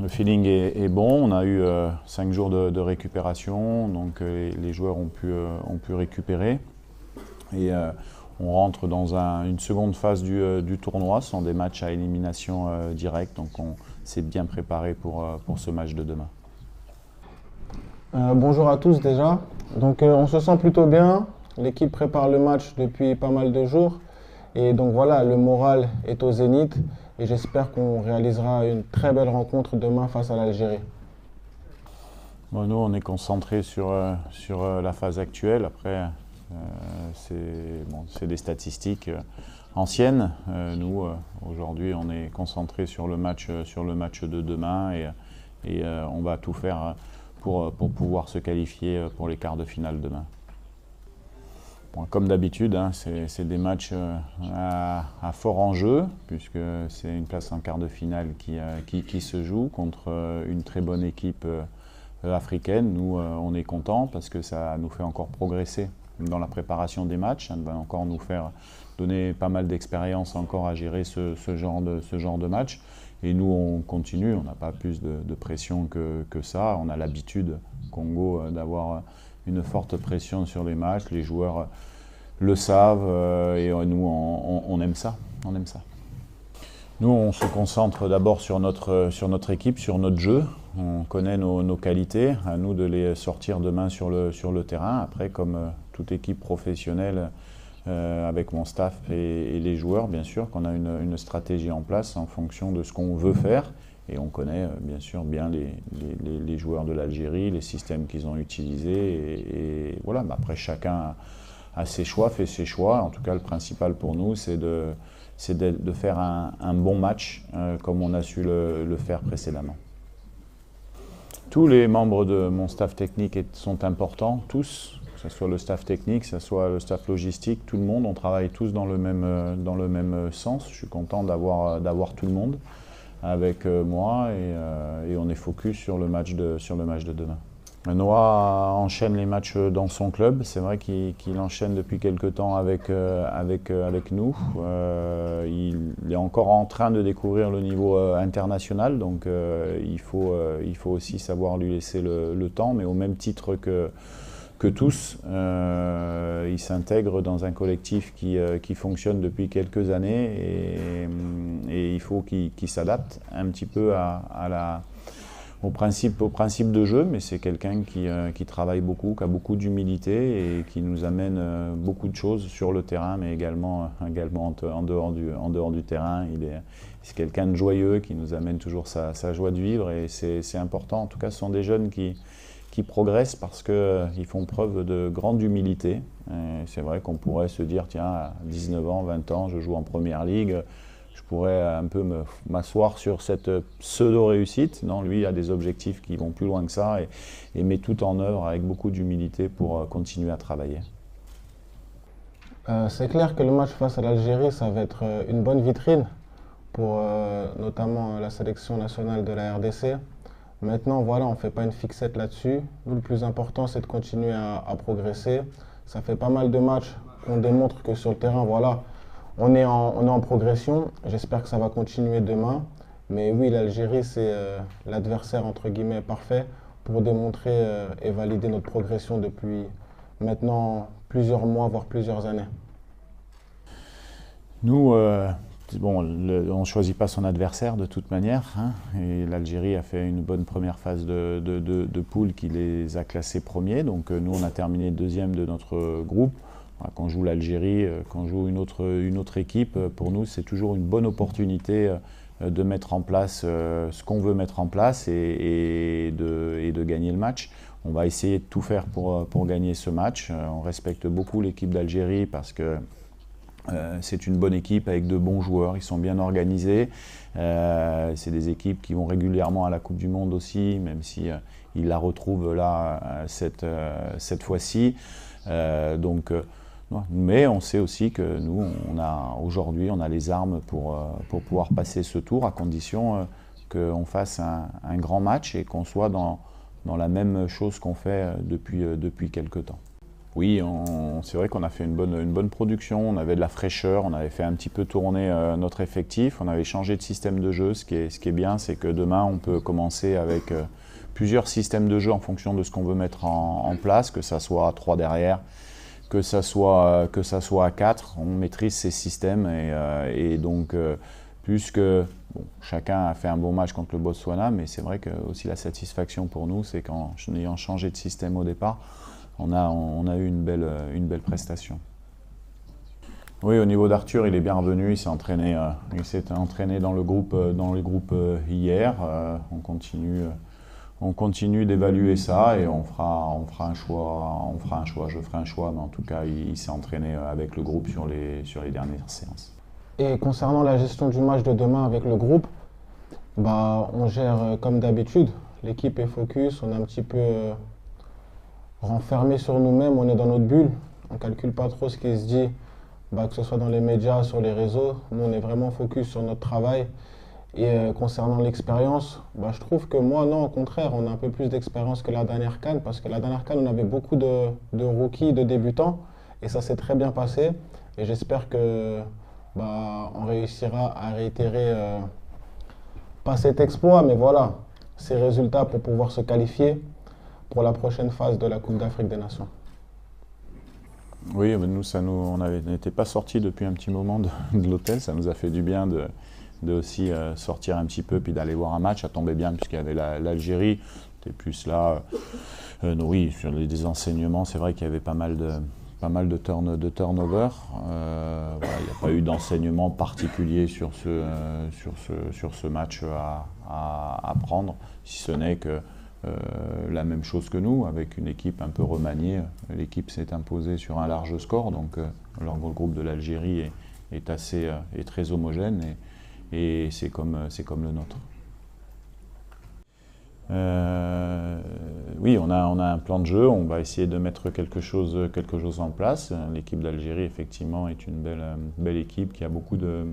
Le feeling est bon. On a eu 5 jours de récupération, donc les joueurs ont pu récupérer. Et on rentre dans une seconde phase du tournoi. Ce sont des matchs à élimination directe, donc on s'est bien préparé pour ce match de demain. Bonjour à tous déjà. Donc on se sent plutôt bien. L'équipe prépare le match depuis pas mal de jours. Et donc voilà, le moral est au zénith. Et j'espère qu'on réalisera une très belle rencontre demain face à l'Algérie. Bon, nous, on est concentré sur la phase actuelle. Après, c'est des statistiques anciennes. Nous, aujourd'hui, on est concentré sur le match de demain et on va tout faire pour pouvoir se qualifier pour les quarts de finale demain. Bon, comme d'habitude, hein, c'est des matchs à fort enjeu, puisque c'est une place en quart de finale qui se joue contre une très bonne équipe africaine. Nous, on est contents parce que ça nous fait encore progresser dans la préparation des matchs. Ça va encore nous faire donner pas mal d'expérience encore à gérer ce genre de match. Et nous, on continue, on n'a pas plus de pression que ça. On a l'habitude, Congo, d'avoir une forte pression sur les matchs. Les joueurs le savent et nous, on aime ça. On aime ça. Nous, on se concentre d'abord sur notre équipe, sur notre jeu. On connaît nos qualités, à nous de les sortir demain sur le terrain. Après, comme toute équipe professionnelle, avec mon staff et les joueurs, bien sûr, qu'on a une stratégie en place en fonction de ce qu'on veut faire. Et on connaît bien sûr bien les joueurs de l'Algérie, les systèmes qu'ils ont utilisés. Et voilà, mais après chacun a ses choix, fait ses choix. En tout cas, le principal pour nous, c'est de faire un bon match comme on a su le faire précédemment. Tous les membres de mon staff technique sont importants, tous, que ce soit le staff technique, que ce soit le staff logistique, tout le monde, on travaille tous dans le même sens. Je suis content d'avoir tout le monde avec moi et on est focus sur le match de demain. Noah enchaîne les matchs dans son club. C'est vrai qu'il enchaîne depuis quelque temps avec nous. Il est encore en train de découvrir le niveau international, donc il faut aussi savoir lui laisser le temps, mais au même titre que tous, il s'intègre dans un collectif qui fonctionne depuis quelques années et il faut qu'il s'adapte un petit peu au principe de jeu, mais c'est quelqu'un qui travaille beaucoup, qui a beaucoup d'humilité et qui nous amène beaucoup de choses sur le terrain, mais également en dehors du terrain. C'est quelqu'un de joyeux qui nous amène toujours sa joie de vivre et c'est important. En tout cas, ce sont des jeunes qui progressent parce qu'ils font preuve de grande humilité. C'est vrai qu'on pourrait se dire, tiens, à 19 ans, 20 ans, je joue en première ligue, je pourrais un peu m'asseoir sur cette pseudo-réussite. Non, lui, il a des objectifs qui vont plus loin que ça et met tout en œuvre avec beaucoup d'humilité pour continuer à travailler. C'est clair que le match face à l'Algérie, ça va être une bonne vitrine pour notamment la sélection nationale de la RDC. Maintenant, voilà, on ne fait pas une fixette là-dessus. Nous, le plus important, c'est de continuer à progresser. Ça fait pas mal de matchs qu'on démontre que sur le terrain, voilà, on est en progression. J'espère que ça va continuer demain. Mais oui, l'Algérie, c'est l'adversaire, entre guillemets, parfait pour démontrer et valider notre progression depuis maintenant plusieurs mois, voire plusieurs années. Nous, on ne choisit pas son adversaire de toute manière, hein, et l'Algérie a fait une bonne première phase de poule qui les a classés premiers. Donc nous, on a terminé deuxième de notre groupe. Quand on joue l'Algérie, quand on joue une autre équipe, pour nous, c'est toujours une bonne opportunité de mettre en place ce qu'on veut mettre en place et de gagner le match. On va essayer de tout faire pour gagner ce match. On respecte beaucoup l'équipe d'Algérie parce que c'est une bonne équipe avec de bons joueurs, ils sont bien organisés. C'est des équipes qui vont régulièrement à la Coupe du Monde aussi, même si ils la retrouvent là cette fois-ci. Mais on sait aussi que nous, aujourd'hui, on a les armes pour pouvoir passer ce tour, à condition qu'on fasse un grand match et qu'on soit dans la même chose qu'on fait depuis quelque temps. Oui, c'est vrai qu'on a fait une bonne production, on avait de la fraîcheur, on avait fait un petit peu tourner notre effectif, on avait changé de système de jeu. Ce qui est bien, c'est que demain, on peut commencer avec plusieurs systèmes de jeu en fonction de ce qu'on veut mettre en place, que ça soit à 3 derrière, que ça soit à 4. On maîtrise ces systèmes et donc, puisque bon, chacun a fait un bon match contre le Botswana, mais c'est vrai que aussi la satisfaction pour nous, c'est qu'en ayant changé de système au départ, on a eu une belle prestation. Oui, au niveau d'Arthur, il est bien revenu, il s'est entraîné dans le groupe hier. On continue d'évaluer ça et on fera un choix, je ferai un choix, mais en tout cas, il s'est entraîné avec le groupe sur les dernières séances. Et concernant la gestion du match de demain avec le groupe, bah, on gère comme d'habitude. L'équipe est focus, on est un petit peu renfermé sur nous-mêmes, on est dans notre bulle. On ne calcule pas trop ce qui se dit, bah, que ce soit dans les médias, sur les réseaux. Nous, on est vraiment focus sur notre travail. Et concernant l'expérience, bah, je trouve que moi, non, au contraire, on a un peu plus d'expérience que la dernière CAN, parce que la dernière CAN, on avait beaucoup de rookies, de débutants, et ça s'est très bien passé. Et j'espère que bah, on réussira à réitérer, pas cet exploit, mais voilà, ces résultats pour pouvoir se qualifier pour la prochaine phase de la Coupe d'Afrique des Nations. Oui, mais on n'était pas sortis depuis un petit moment de l'hôtel, ça nous a fait du bien de aussi sortir un petit peu puis d'aller voir un match. Ça tombait bien puisqu'il y avait l'Algérie. C'était plus là. Oui, sur des enseignements, c'est vrai qu'il y avait pas mal de turnover. Voilà, il n'y a pas eu d'enseignement particulier sur ce match à prendre, si ce n'est que la même chose que nous, avec une équipe un peu remaniée. L'équipe s'est imposée sur un large score, donc le groupe de l'Algérie est très homogène et c'est comme le nôtre. Oui, on a un plan de jeu, on va essayer de mettre quelque chose en place. L'équipe d'Algérie, effectivement, est une belle équipe qui a beaucoup de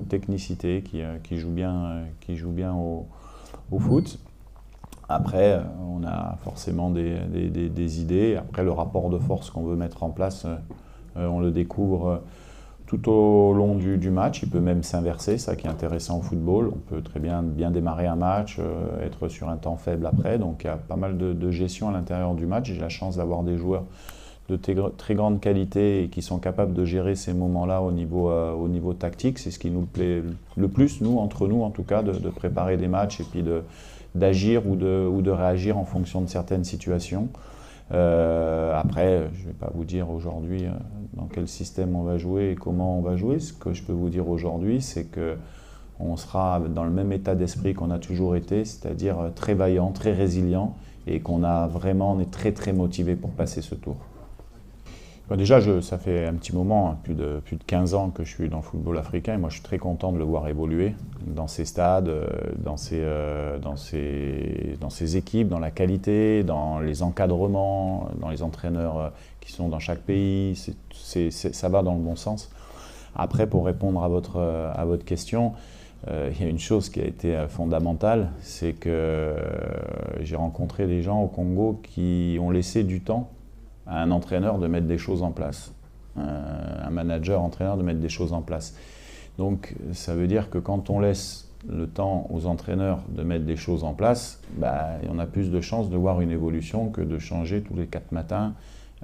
technicité, qui joue bien au foot. Après, on a forcément des idées. Après, le rapport de force qu'on veut mettre en place, on le découvre tout au long du match. Il peut même s'inverser, ça qui est intéressant au football. On peut très bien démarrer un match, être sur un temps faible après. Donc il y a pas mal de gestion à l'intérieur du match. J'ai la chance d'avoir des joueurs de très grande qualité et qui sont capables de gérer ces moments-là au niveau tactique. C'est ce qui nous plaît le plus, nous, entre nous en tout cas, de préparer des matchs et puis d'agir ou de réagir en fonction de certaines situations. Après, je ne vais pas vous dire aujourd'hui dans quel système on va jouer et comment on va jouer. Ce que je peux vous dire aujourd'hui, c'est qu'on sera dans le même état d'esprit qu'on a toujours été, c'est-à-dire très vaillant, très résilient et on est très très motivé pour passer ce tour. Déjà, ça fait un petit moment, plus de 15 ans que je suis dans le football africain et moi je suis très content de le voir évoluer dans ces stades, dans ces équipes, dans la qualité, dans les encadrements, dans les entraîneurs qui sont dans chaque pays. Ça va dans le bon sens. Après, pour répondre à votre question, il y a une chose qui a été fondamentale, c'est que j'ai rencontré des gens au Congo qui ont laissé du temps à un entraîneur de mettre des choses en place, un manager-entraîneur de mettre des choses en place. Donc ça veut dire que quand on laisse le temps aux entraîneurs de mettre des choses en place, on a plus de chances de voir une évolution que de changer tous les 4 matins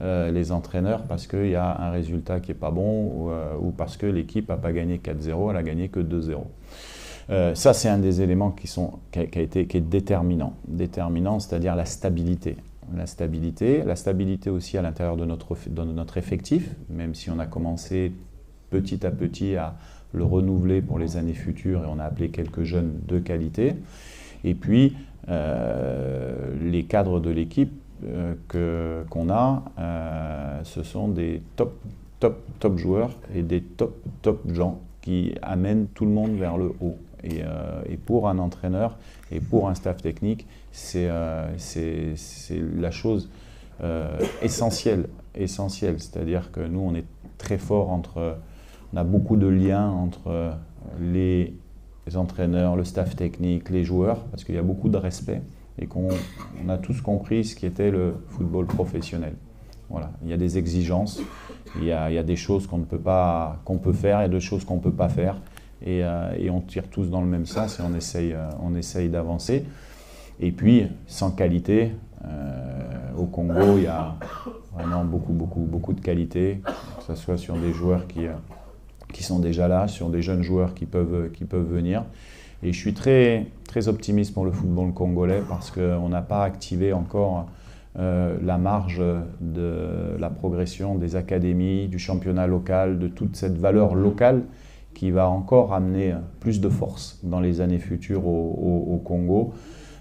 les entraîneurs parce qu'il y a un résultat qui n'est pas bon ou parce que l'équipe n'a pas gagné 4-0, elle a gagné que 2-0. Ça, c'est un des éléments qui est déterminant, c'est-à-dire la stabilité. La stabilité aussi à l'intérieur de notre effectif, même si on a commencé petit à petit à le renouveler pour les années futures et on a appelé quelques jeunes de qualité. Et puis, les cadres de l'équipe qu'on a, ce sont des top joueurs et des top gens qui amènent tout le monde vers le haut. Et pour un entraîneur et pour un staff technique, c'est la chose essentielle. C'est-à-dire que nous, on est très fort on a beaucoup de liens entre les entraîneurs, le staff technique, les joueurs, parce qu'il y a beaucoup de respect et qu'on a tous compris ce qu'était le football professionnel. Voilà. Il y a des exigences, il y a des choses qu'on peut faire, il y a des choses qu'on ne peut pas faire. Et on tire tous dans le même sens et on essaye d'avancer. Et puis, sans qualité, au Congo, il y a vraiment beaucoup de qualité, que ce soit sur des joueurs qui sont déjà là, sur des jeunes joueurs qui peuvent venir. Et je suis très optimiste pour le football congolais parce qu'on n'a pas activé encore la marge de la progression des académies, du championnat local, de toute cette valeur locale qui va encore amener plus de force dans les années futures au Congo.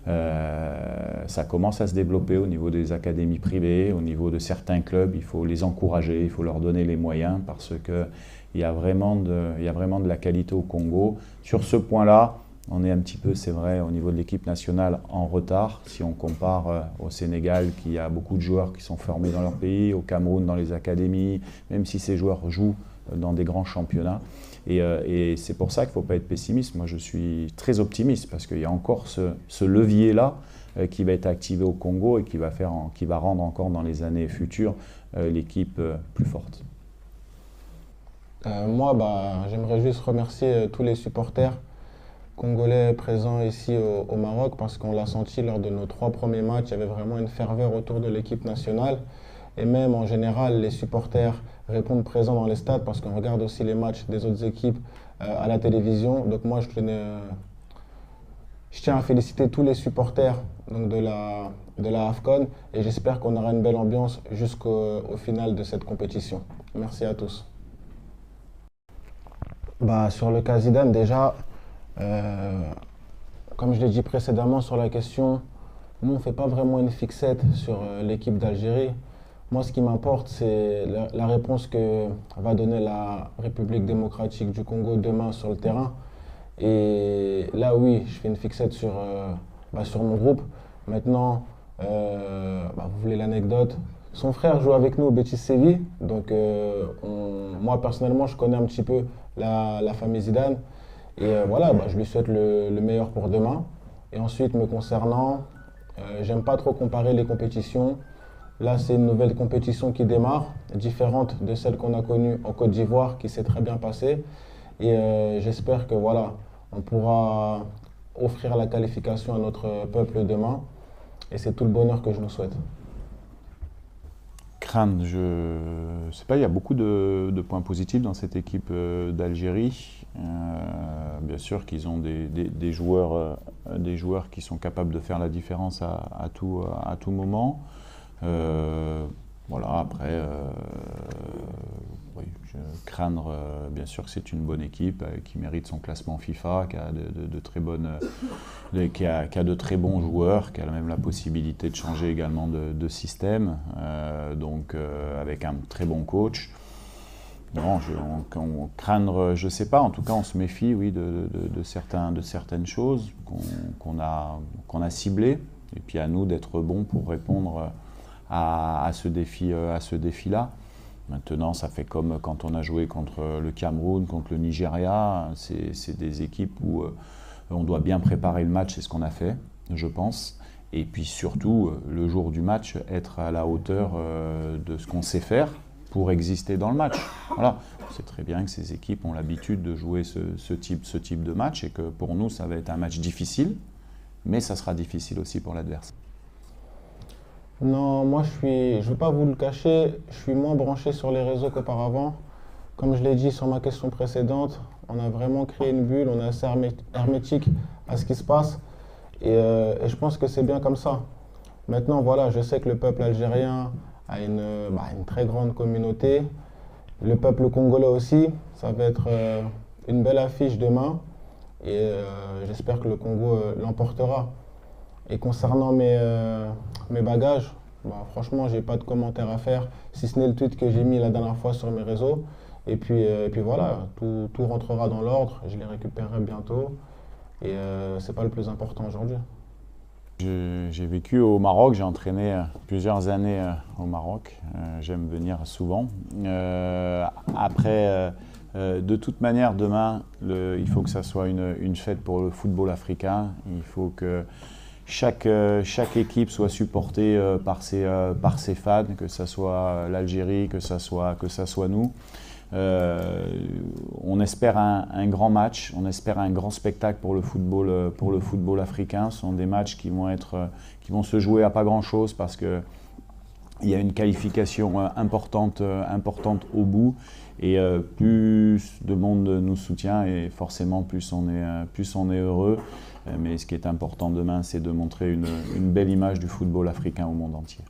Ça commence à se développer au niveau des académies privées, au niveau de certains clubs. Il faut les encourager, il faut leur donner les moyens parce qu'il y a vraiment de la qualité au Congo. Sur ce point-là, on est un petit peu, c'est vrai, au niveau de l'équipe nationale en retard. Si on compare au Sénégal, qui a beaucoup de joueurs qui sont formés dans leur pays, au Cameroun dans les académies, même si ces joueurs jouent dans des grands championnats. Et c'est pour ça qu'il ne faut pas être pessimiste. Moi, je suis très optimiste parce qu'il y a encore ce levier-là qui va être activé au Congo et qui va rendre encore dans les années futures l'équipe plus forte. Moi, j'aimerais juste remercier tous les supporters congolais présents ici au Maroc parce qu'on l'a senti lors de nos 3 premiers matchs. Il y avait vraiment une ferveur autour de l'équipe nationale. Et même en général, les supporters répondent présents dans les stades parce qu'on regarde aussi les matchs des autres équipes à la télévision. Donc moi, je tiens à féliciter tous les supporters donc de la AFCON et j'espère qu'on aura une belle ambiance jusqu'au final de cette compétition. Merci à tous. Sur le cas Zidane, déjà, comme je l'ai dit précédemment sur la question, nous on ne fait pas vraiment une fixette sur l'équipe d'Algérie. Moi, ce qui m'importe, c'est la réponse que va donner la République démocratique du Congo demain sur le terrain. Et là, oui, je fais une fixette sur mon groupe. Maintenant, vous voulez l'anecdote. Son frère joue avec nous au Betis Séville. Donc, moi, personnellement, je connais un petit peu la famille Zidane. Et je lui souhaite le meilleur pour demain. Et ensuite, me concernant, j'aime pas trop comparer les compétitions. Là, c'est une nouvelle compétition qui démarre, différente de celle qu'on a connue en Côte d'Ivoire, qui s'est très bien passée. Et j'espère que on pourra offrir la qualification à notre peuple demain. Et c'est tout le bonheur que je nous souhaite. Craindre, je sais pas, il y a beaucoup de points positifs dans cette équipe d'Algérie. Bien sûr qu'ils ont des joueurs qui sont capables de faire la différence à tout moment. Après, craindre, bien sûr que c'est une bonne équipe qui mérite son classement FIFA, qui a de très bons joueurs, qui a même la possibilité de changer également de système, avec un très bon coach. Non, craindre, je ne sais pas, en tout cas on se méfie, oui, de certaines choses qu'on a ciblées, et puis à nous d'être bons pour répondre à ce défi-là. Maintenant, ça fait comme quand on a joué contre le Cameroun, contre le Nigeria. C'est des équipes où on doit bien préparer le match, c'est ce qu'on a fait, je pense. Et puis surtout, le jour du match, être à la hauteur de ce qu'on sait faire pour exister dans le match. Voilà. On sait très bien que ces équipes ont l'habitude de jouer ce type de match et que pour nous, ça va être un match difficile, mais ça sera difficile aussi pour l'adversaire. Non, moi je ne vais pas vous le cacher, je suis moins branché sur les réseaux qu'auparavant. Comme je l'ai dit sur ma question précédente, on a vraiment créé une bulle, on est assez hermétique à ce qui se passe et je pense que c'est bien comme ça. Maintenant, je sais que le peuple algérien a une très grande communauté, le peuple congolais aussi, ça va être une belle affiche demain et j'espère que le Congo l'emportera. Et concernant mes bagages, franchement, j'ai pas de commentaires à faire, si ce n'est le tweet que j'ai mis la dernière fois sur mes réseaux. Et puis voilà, tout rentrera dans l'ordre, je les récupérerai bientôt. Et c'est pas le plus important aujourd'hui. J'ai vécu au Maroc, j'ai entraîné plusieurs années au Maroc. J'aime venir souvent. Après, de toute manière, demain, il faut que ça soit une fête pour le football africain. Il faut chaque équipe soit supportée par ses fans, que ce soit l'Algérie, que ça soit nous. On espère un grand match, on espère un grand spectacle pour le football africain. Ce sont des matchs qui vont se jouer à pas grand-chose parce que il y a une qualification importante au bout, et plus de monde nous soutient et forcément plus on est heureux. Mais ce qui est important demain, c'est de montrer une belle image du football africain au monde entier.